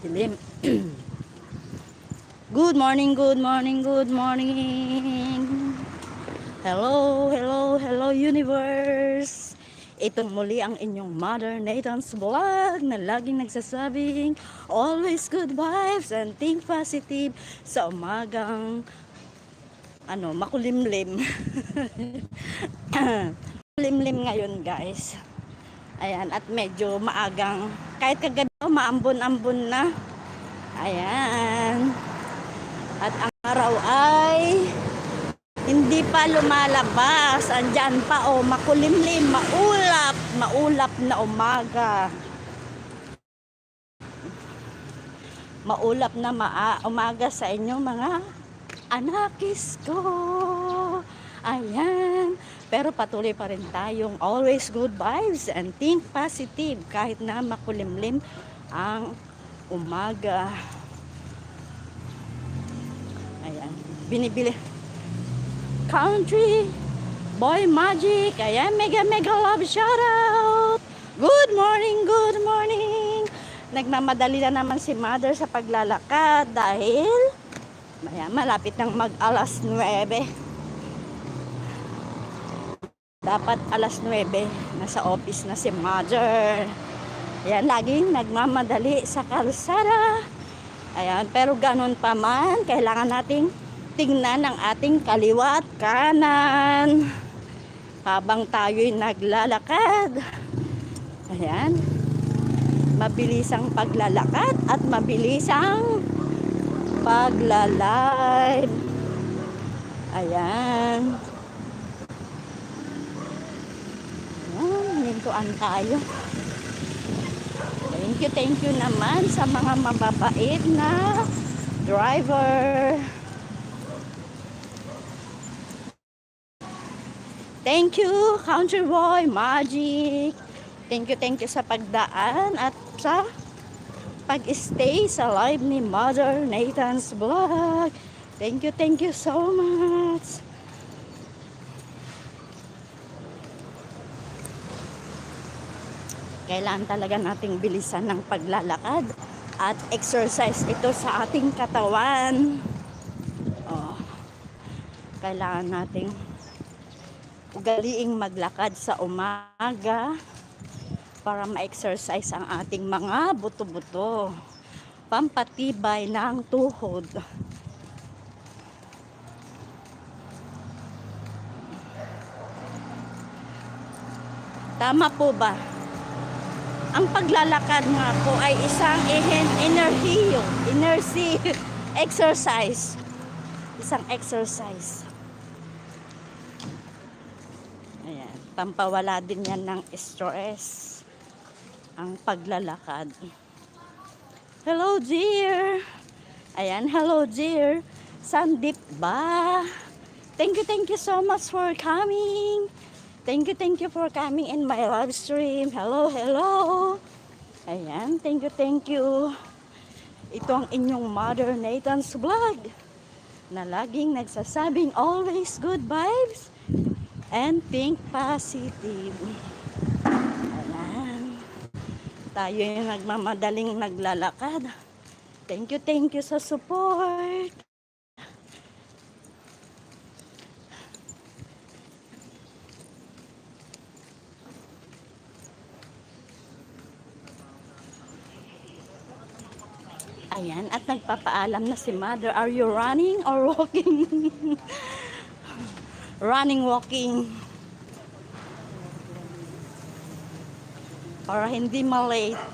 Dilim. Good morning, good morning, good morning. Hello, hello, hello universe. Itong muli ang inyong Mother Nathan's Vlog na laging nagsasabing always good vibes and think positive sa umagang makulimlim. Makulimlim ngayon guys. Ayan, at medyo maagang, kahit kagabi maambon-ambon na. Ayan. At ang araw ay hindi pa lumalabas. Andyan pa makulimlim, maulap na umaga. Maulap na umaga sa inyo mga anakis ko. Ayan. Pero patuloy pa rin tayong always good vibes and think positive kahit na makulimlim ang umaga. Ayan. Binibili. Country Boy Magic. Ayan. Mega love shoutout. Good morning, good morning. Nagmamadali na naman si Mother sa paglalakad dahil malapit nang mag alas 9. Dapat alas 9 nasa office na si Mother. Ayan, laging nagmamadali sa kalsada. Ayan, pero ganun pa man, kailangan nating tingnan ang ating kaliwa at kanan habang tayo'y naglalakad. Ayan, mabilis ang paglalakad at mabilis ang pagla-live. Ayan. Hintuan tayo. Thank you naman sa mga mababait na driver. Thank you, Country Boy Magic. Thank you sa pagdaan at sa pag-stay sa live ni Mother Nathan's Vlog. Thank you so much. Kailangan talaga nating bilisan ng paglalakad at exercise ito sa ating katawan. Kailangan nating ugaliing maglakad sa umaga para ma-exercise ang ating mga buto-buto. Pampatibay ng tuhod. Tama po ba? Ang paglalakad nga po ay isang energy exercise. Isang exercise. Ayan, pampawala din yan ng stress. Ang paglalakad. Hello dear. Ayan, hello dear. Sandip ba? Thank you so much for coming. Thank you for coming in my live stream. Hello. Ayan, thank you. Ito ang inyong Mother Nathan's Vlog na laging nagsasabing always good vibes and think positive. Ayan. Tayo yung nagmamadaling naglalakad. Thank you sa support. Ayan, at nagpapaalam na si Mother. Are you running or walking? Running, walking. Para hindi malate.